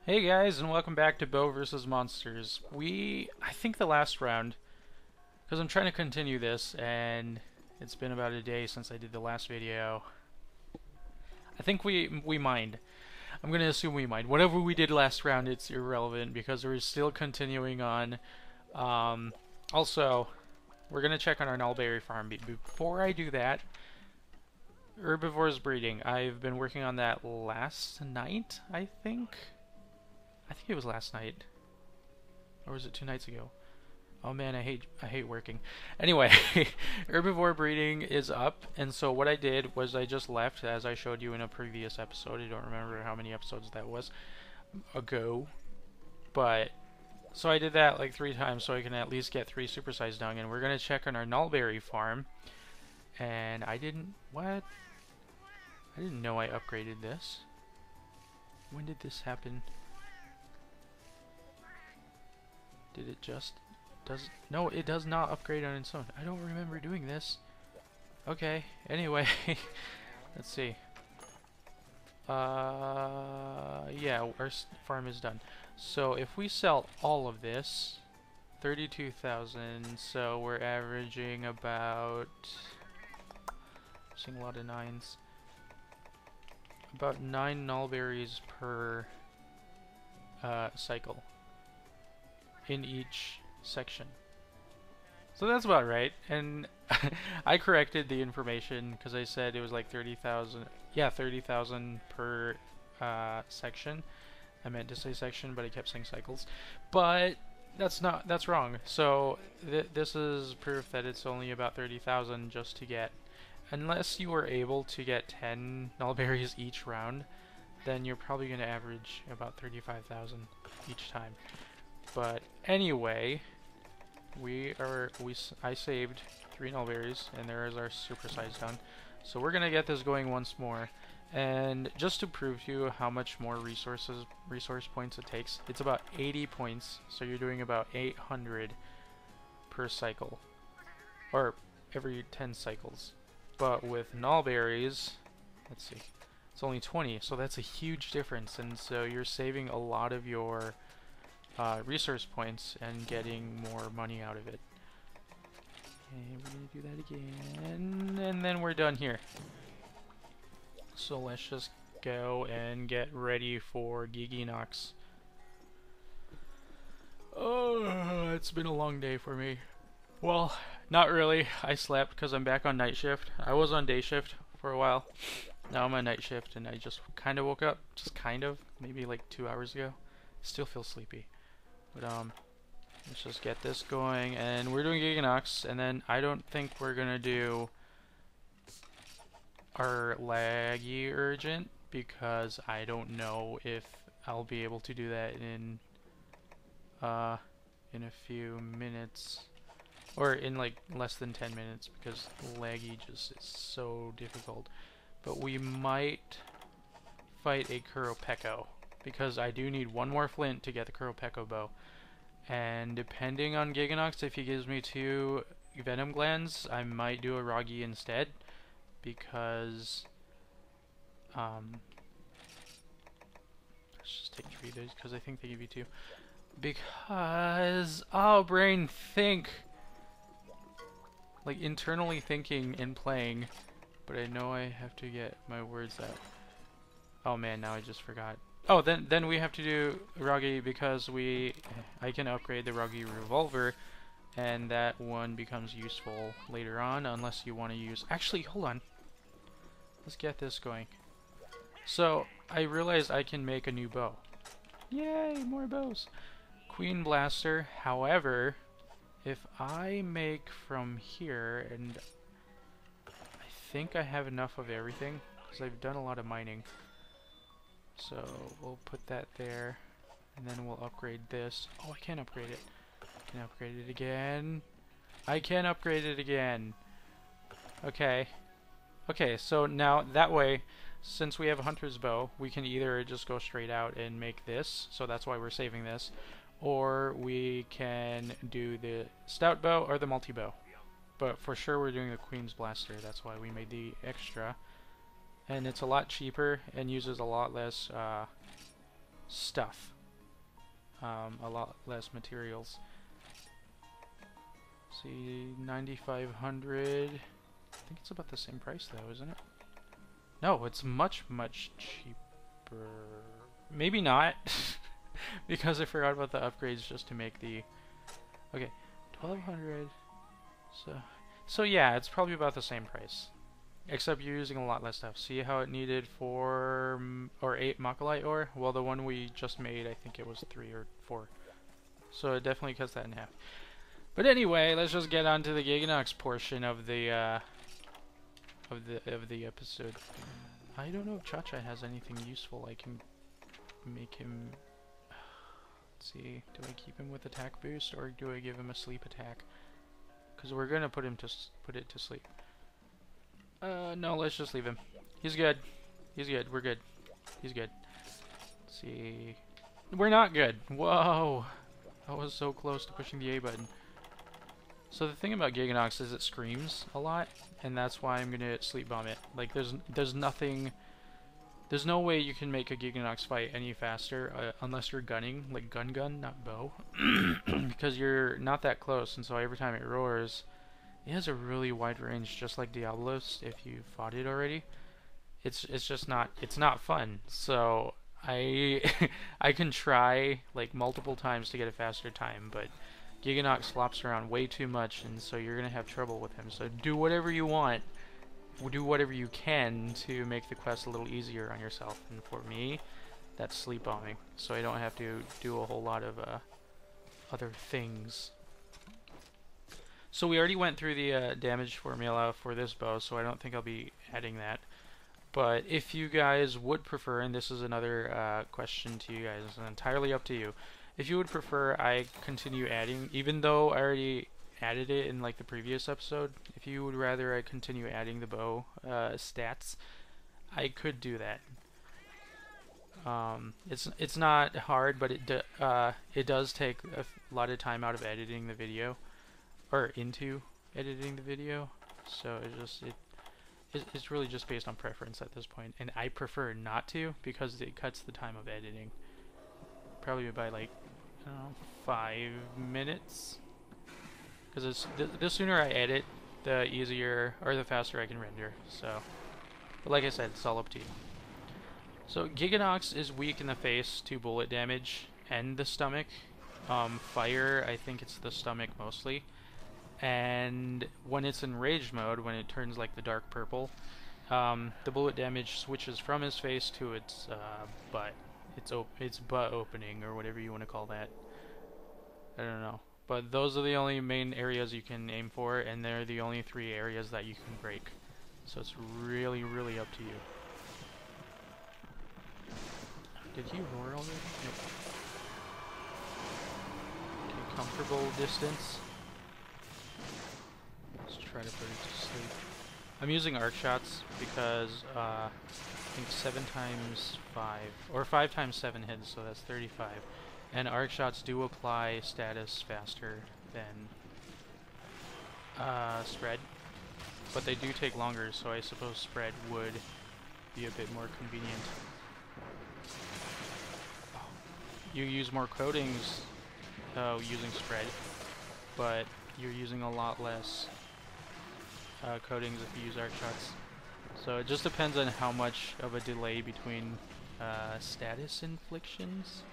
Hey guys, and welcome back to Bow vs. Monsters. I think the last round, because I'm trying to continue this, and it's been about a day since I did the last video. I think we mined. I'm gonna assume we mined. Whatever we did last round, it's irrelevant because we're still continuing on. Also, we're gonna check on our Nullberry farm. Before I do that, herbivores breeding. I've been working on that last night, I think. I think it was last night. Or was it 2 nights ago? Oh man, I hate working. Anyway, herbivore breeding is up, and so what I did was I just left, as I showed you in a previous episode. I don't remember how many episodes that was ago, but so I did that like 3 times so I can at least get 3 supersized dung, and we're gonna check on our Nullberry farm. And I didn't know I upgraded this. When did this happen? Did it just... No, it does not upgrade on its own. I don't remember doing this. Okay, anyway. Let's see. Yeah, our farm is done. So if we sell all of this, 32,000, so we're averaging about... seeing a lot of 9s. About 9 nullberries per cycle in each section. So that's about right. And I corrected the information because I said it was like 30,000. Yeah, 30,000 per section. I meant to say section, but I kept saying cycles. But that's wrong. So this is proof that it's only about 30,000 just to get. Unless you were able to get 10 nullberries each round, then you're probably going to average about 35,000 each time. But anyway, I saved 3 nullberries, and there is our supersize done. So we're gonna get this going once more, and just to prove to you how much more resource points it takes, it's about 80 points. So you're doing about 800 per cycle, or every 10 cycles. But with nullberries, let's see, it's only 20, so that's a huge difference, and so you're saving a lot of your resource points and getting more money out of it. Okay, we're gonna do that again, and then we're done here. So let's just go and get ready for Gigginox. Oh, it's been a long day for me. Well, not really. I slept because I'm back on night shift. I was on day shift for a while. Now I'm on night shift, and I just kind of woke up. Just kind of. Maybe like 2 hours ago. Still feel sleepy. But let's just get this going, and we're doing Gigginox, and then I don't think we're gonna do our laggy urgent because I don't know if I'll be able to do that in a few minutes, or in like less than 10 minutes, because laggy just is so difficult. But we might fight a Kuropeko, because I do need 1 more flint to get the Kuropeko bow. And depending on Gigginox, if he gives me 2 venom glands, I might do a Roggy instead, because let's just take 3 of those because I think they give you 2. Because brain, think, like internally thinking and playing, but I know I have to get my words out. Oh man, now I just forgot. Oh, then we have to do Roggy because I can upgrade the Roggy revolver, and that one becomes useful later on, unless you want to use... Actually, hold on. Let's get this going. So, I realized I can make a new bow. Yay, more bows! Queen Blaster, however, if I make from here, and I think I have enough of everything, because I've done a lot of mining. So we'll put that there, and then we'll upgrade this. Oh, I can't upgrade it. I can upgrade it again. I can upgrade it again. Okay. Okay, so now that way, since we have a hunter's bow, we can either just go straight out and make this, so that's why we're saving this, or we can do the stout bow or the multi-bow. But for sure we're doing the Queen's Blaster, that's why we made the extra. And it's a lot cheaper and uses a lot less stuff. a lot less materials. See, 9,500. I think it's about the same price though, isn't it? No, it's much, much cheaper. Maybe not, because I forgot about the upgrades just to make the. Okay, 1,200. So yeah, it's probably about the same price, except you're using a lot less stuff. See how it needed 4 or 8 Makalite ore? Well, the one we just made, I think it was 3 or 4. So it definitely cuts that in half. But anyway, let's just get on to the Gigginox portion of the episode. I don't know if Cha-Cha has anything useful I can make him. Let's see, do I keep him with attack boost or do I give him a sleep attack? Because we're gonna put it to sleep. No, let's just leave him. He's good. He's good. We're good. He's good. Let's see. We're not good. Whoa! I was so close to pushing the A button. So the thing about Gigginox is it screams a lot, and that's why I'm gonna sleep bomb it. Like there's nothing, there's no way you can make a Gigginox fight any faster unless you're gunning, like gun, not bow, because you're not that close, and so every time it roars, it has a really wide range, just like Diablos. If you fought it already, it's just not, it's not fun. So I I can try like multiple times to get a faster time, but Gigginox flops around way too much, and so you're gonna have trouble with him. So do whatever you want, do whatever you can to make the quest a little easier on yourself. And for me, that's sleep bombing, so I don't have to do a whole lot of other things. So we already went through the damage formula for this bow, so I don't think I'll be adding that. But if you guys would prefer, and this is another question to you guys, it's entirely up to you. If you would prefer I continue adding, even though I already added it in like the previous episode, if you would rather I continue adding the bow stats, I could do that. It's not hard, but it does take a lot of time out of editing the video, or into editing the video. So it's really just based on preference at this point, and I prefer not to because it cuts the time of editing. Probably by like, I don't know, 5 minutes. Because the sooner I edit, the easier or the faster I can render. So, but like I said, it's all up to you. So Gigginox is weak in the face to bullet damage and the stomach. Fire, I think it's the stomach mostly. And when it's in rage mode, when it turns like the dark purple, the bullet damage switches from his face to its butt. It's butt opening, or whatever you want to call that. I don't know. But those are the only main areas you can aim for, and they're the only 3 areas that you can break. So it's really, really up to you. Did he roar already? Nope. Okay, comfortable distance. Let's try to put it to sleep. I'm using arc shots because I think 7 times 5, or 5 times 7 hits, so that's 35. And arc shots do apply status faster than spread, but they do take longer, so I suppose spread would be a bit more convenient. You use more coatings using spread, but you're using a lot less coatings if you use arc shots. So it just depends on how much of a delay between status inflictions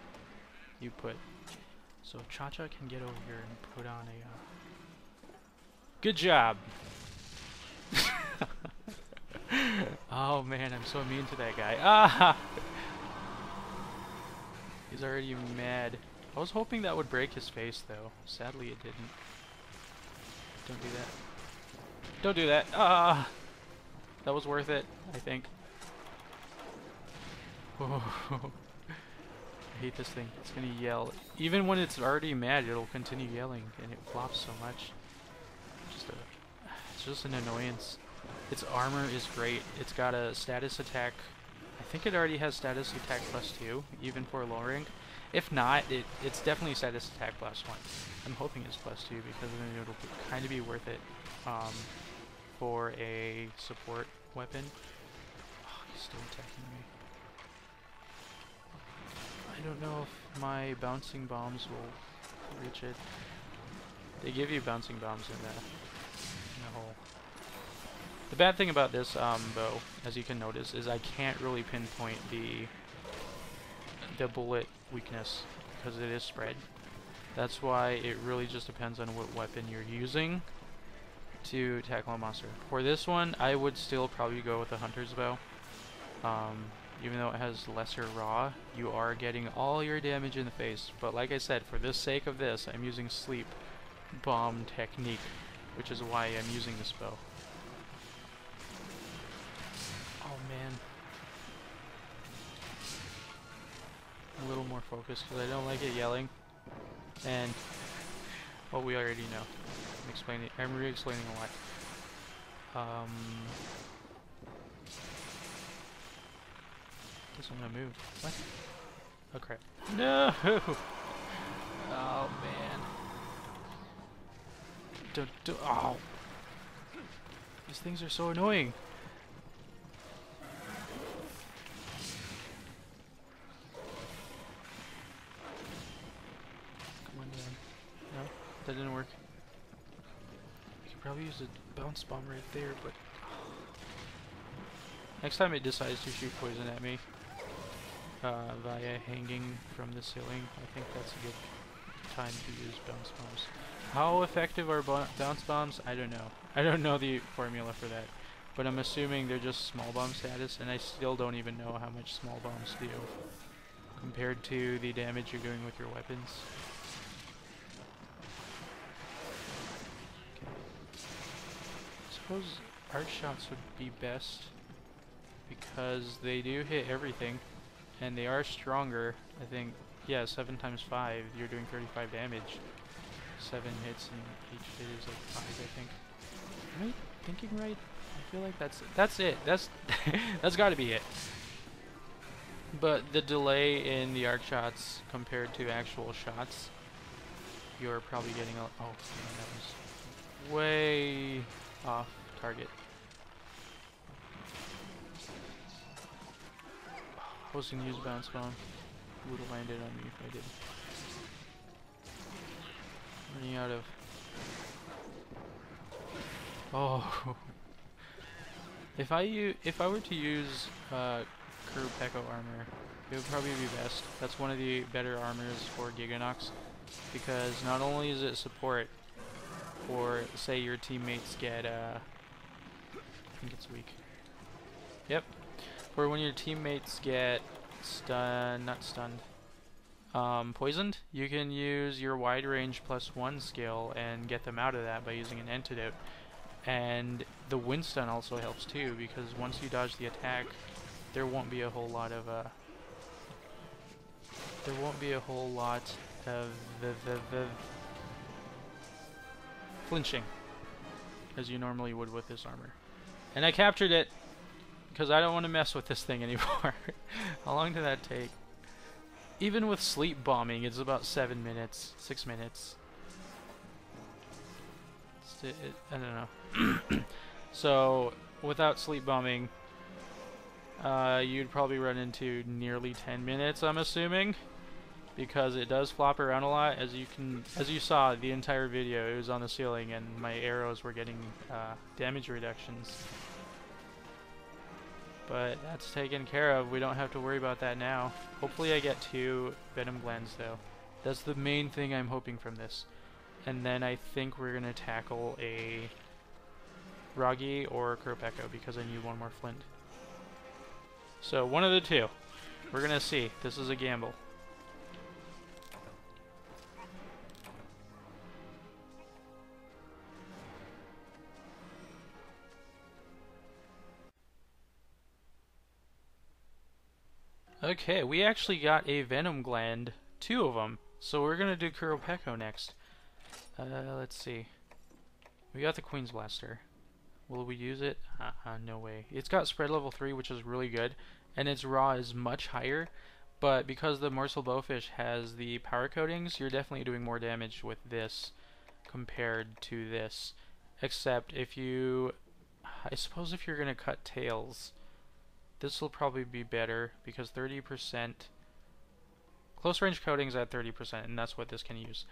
you put. So Cha-Cha can get over here and put on a good job. Oh man, I'm so mean to that guy. Ah! He's already mad. I was hoping that would break his face though. Sadly it didn't. Don't do that. Don't do that. Ah! That was worth it, I think. Oh. I hate this thing. It's gonna yell. Even when it's already mad, it'll continue yelling, and it flops so much. It's just an annoyance. Its armor is great. It's got a status attack. I think it already has status attack +2, even for low rank. If not, it's definitely status attack +1. I'm hoping it's +2 because then it'll kind of be worth it for a support weapon. Oh, he's still attacking me. I don't know if my bouncing bombs will reach it. They give you bouncing bombs in the hole. The bad thing about this bow, as you can notice, is I can't really pinpoint the bullet weakness because it is spread. That's why it really just depends on what weapon you're using to tackle a monster. For this one, I would still probably go with the hunter's bow. Even though it has lesser raw, you are getting all your damage in the face. But like I said, for the sake of this, I'm using sleep bomb technique, which is why I'm using this bow. Oh man. A little more focused because I don't like it yelling. And well, we already know. I'm re-explaining a lot. Guess I'm gonna move. What? Oh crap. No! Oh man. Oh! These things are so annoying. Come on, man. No, that didn't work. You could probably use a bounce bomb right there, but next time it decides to shoot poison at me via hanging from the ceiling, I think that's a good time to use bounce bombs. How effective are bounce bombs? I don't know. I don't know the formula for that, but I'm assuming they're just small bomb status, and I still don't even know how much small bombs do compared to the damage you're doing with your weapons. Okay. I suppose arc shots would be best because they do hit everything, and they are stronger. I think, yeah, 7 times 5, you're doing 35 damage. 7 hits and each hit is like 5, I think. Am I thinking right? I feel like that's it. That's gotta be it. But the delay in the arc shots compared to actual shots, you're probably getting a... Oh, man, that was way off target. I was gonna use bounce bomb. Would have landed on me if I did. Running out of... Oh. If I were to use Kurupeko armor, it would probably be best. That's one of the better armors for Gigginox, because not only is it support for, say, your teammates get I think it's weak. Yep. For when your teammates get poisoned, you can use your wide range +1 skill and get them out of that by using an antidote. And the wind stun also helps too, because once you dodge the attack, there won't be a whole lot of flinching as you normally would with this armor. And I captured it because I don't want to mess with this thing anymore. How long did that take? Even with sleep bombing, it's about 7 minutes, 6 minutes. I don't know. So, without sleep bombing, you'd probably run into nearly 10 minutes, I'm assuming, because it does flop around a lot. As you saw, the entire video, it was on the ceiling, and my arrows were getting damage reductions. But that's taken care of. We don't have to worry about that now. Hopefully I get 2 venom glands though. That's the main thing I'm hoping from this. And then I think we're gonna tackle a Ragi or Kurupeko because I need 1 more flint. So one of the two. We're gonna see. This is a gamble. Okay, we actually got a venom gland, 2 of them. So we're gonna do Kurupeko next. Let's see. We got the Queen's Blaster. Will we use it? No way. It's got spread level 3, which is really good, and its raw is much higher. But because the Morsel Bowfish has the power coatings, you're definitely doing more damage with this compared to this. Except if you... I suppose if you're gonna cut tails, this will probably be better, because 30% close range coating's at 30%, and that's what this can use.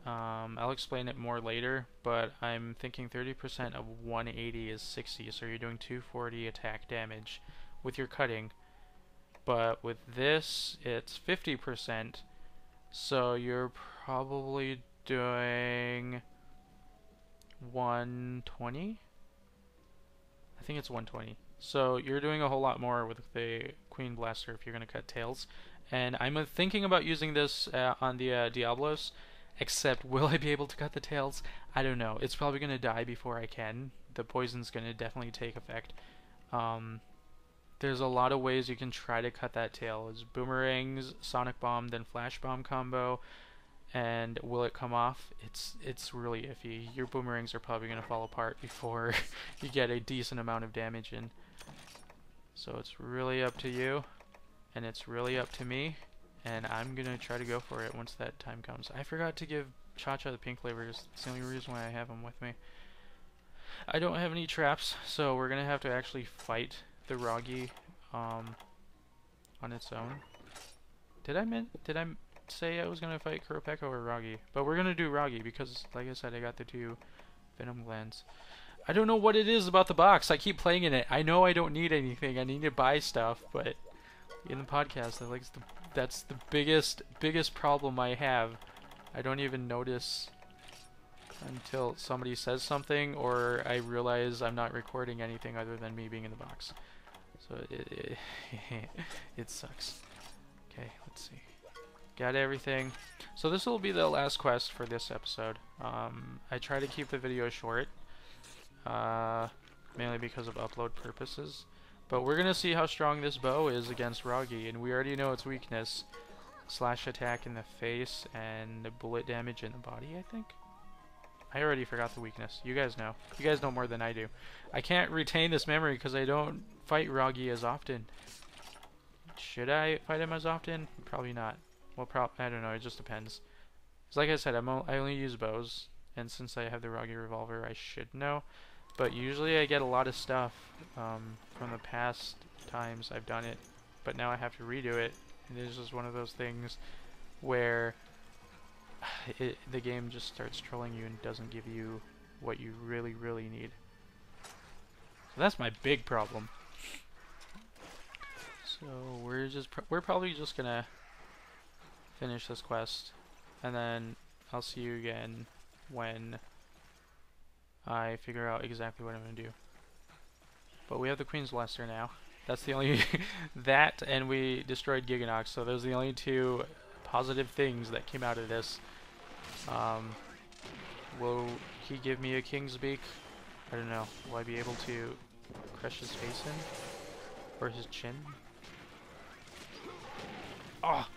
I'll explain it more later, but I'm thinking 30% of 180 is 60, so you're doing 240 attack damage with your cutting. But with this, it's 50%, so you're probably doing 120? I think it's 120. So you're doing a whole lot more with the Queen Blaster if you're going to cut tails. And I'm thinking about using this on the Diablos, except will I be able to cut the tails? I don't know. It's probably going to die before I can. The poison's going to definitely take effect. There's a lot of ways you can try to cut that tail. It's boomerangs, sonic bomb, then flash bomb combo. And will it come off? It's really iffy. Your boomerangs are probably going to fall apart before you get a decent amount of damage in. So it's really up to you, and it's really up to me, and I'm going to try to go for it once that time comes. I forgot to give Cha-Cha the pink flavors. It's the only reason why I have him with me. I don't have any traps, so we're going to have to actually fight the Roggy on its own. Did I say I was going to fight Kuropeko or Roggy? But we're going to do Roggy because, like I said, I got the 2 Venom Glands. I don't know what it is about the box. I keep playing in it. I know I don't need anything. I need to buy stuff, but in the podcast, that's the biggest problem I have. I don't even notice until somebody says something or I realize I'm not recording anything other than me being in the box. So it sucks. Okay, let's see. Got everything. So this will be the last quest for this episode. I try to keep the video short. Mainly because of upload purposes. But we're gonna see how strong this bow is against Roggy, and we already know its weakness. Slash attack in the face and bullet damage in the body, I think. I already forgot the weakness. You guys know. You guys know more than I do. I can't retain this memory because I don't fight Roggy as often. Should I fight him as often? Probably not. Well, I don't know, it just depends. Because like I said, I only use bows, and since I have the Roggy revolver, I should know. But usually I get a lot of stuff from the past times I've done it, but now I have to redo it, and it's just one of those things where the game just starts trolling you and doesn't give you what you really need. So that's my big problem. So we're probably just gonna finish this quest, and then I'll see you again when I figure out exactly what I'm going to do. But we have the Queen's Blaster now. That's the only... that, and we destroyed Gigginox, so those are the only 2 positive things that came out of this. Will he give me a King's Beak? I don't know. Will I be able to crush his face in? Or his chin? Oh!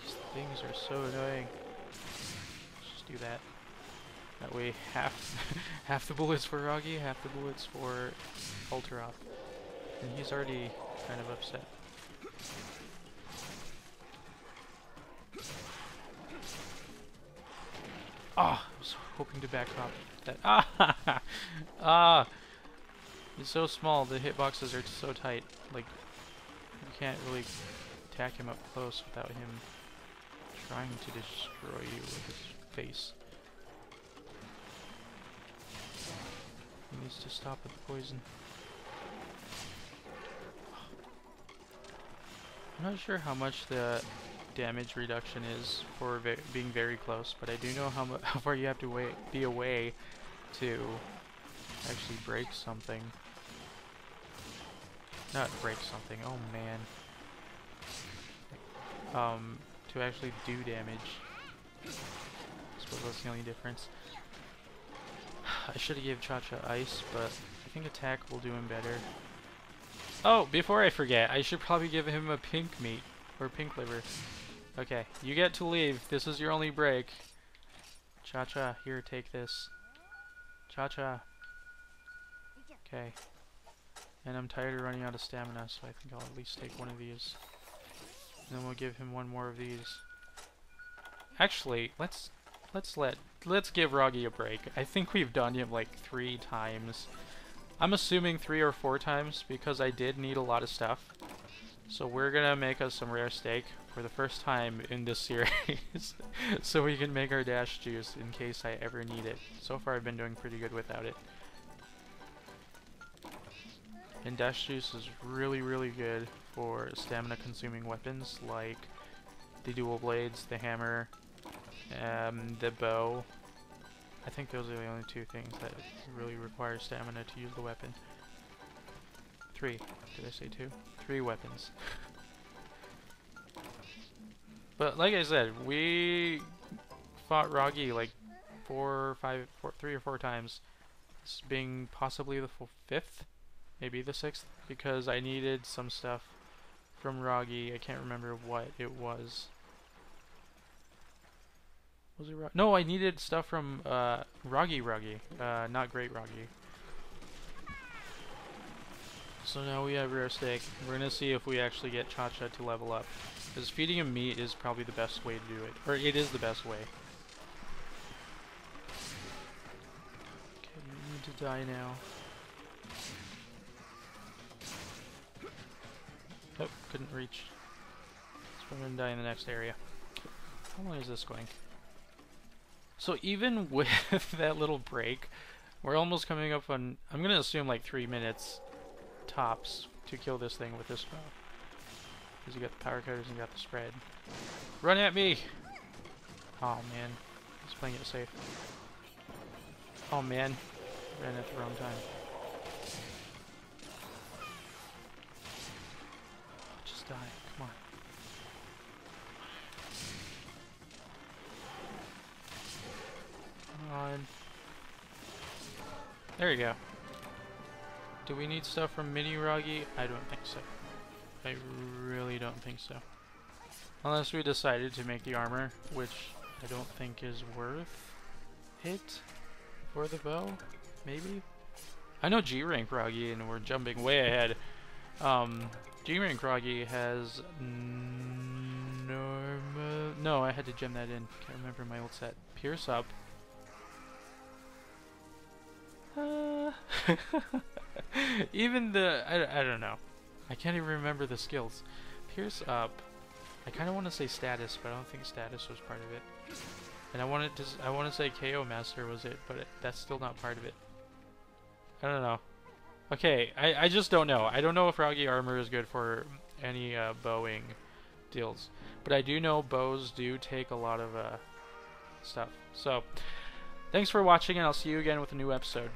These things are so annoying. Do that. That way half the bullets for Roggy, half the bullets for Ultrop. And he's already kind of upset. Ah, I was hoping to back up that. He's so small, the hitboxes are so tight. Like, you can't really attack him up close without him trying to destroy you with his face. He needs to stop with the poison. I'm not sure how much the damage reduction is for being very close, but I do know how far you have to be away to actually break something. Not break something, oh man. To actually do damage. I suppose that's the only difference. I should have given Cha-Cha ice, but I think attack will do him better. Oh, before I forget, I should probably give him a pink meat, or pink liver. Okay, you get to leave. This is your only break. Cha-Cha, here, take this. Cha-Cha. Okay. And I'm tired of running out of stamina, so I think I'll at least take one of these. And then we'll give him one more of these. Actually, let's give Roggy a break. I think we've done him like 3 times. I'm assuming 3 or 4 times because I did need a lot of stuff. So we're gonna make us some rare steak for the first time in this series so we can make our dash juice in case I ever need it. So far I've been doing pretty good without it. And dash juice is really, really good for stamina consuming weapons like the dual blades, the hammer, the bow. I think those are the only 2 things that really require stamina to use the weapon. 3. Did I say 2? 3 weapons. But like I said, we fought Roggy like 3 or 4 times. This being possibly the 5th, maybe the 6th, because I needed some stuff from Roggy. I can't remember what it was. Was it No, I needed stuff from Roggy, not Great Roggy. So now we have rare steak. We're gonna see if we actually get Cha-Cha to level up. Because feeding him meat is probably the best way to do it. Or it is the best way. Okay, you need to die now. Oh, couldn't reach. So we're gonna die in the next area. How long is this going? So even with that little break, we're almost coming up on, I'm gonna assume like 3 minutes tops to kill this thing with this bow. Because you got the power cutters and you got the spread. Run at me! Oh man, I was playing it safe. Oh man, ran at the wrong time. Just die, come on. Come on. There you go. Do we need stuff from Mini Roggy? I don't think so. I really don't think so. Unless we decided to make the armor, which I don't think is worth it for the bow. Maybe? I know G-Rank Roggy, and we're jumping way ahead. G-Rank Roggy has normal... No, I had to gem that in. Can't remember my old set. Pierce up. Even the... I don't know. I can't even remember the skills. Pierce up. I kind of want to say status, but I don't think status was part of it. And I want to say KO Master was it, but that's still not part of it. I don't know. Okay, I just don't know. I don't know if Roggy armor is good for any bowing deals. But I do know bows do take a lot of stuff. So, thanks for watching, and I'll see you again with a new episode.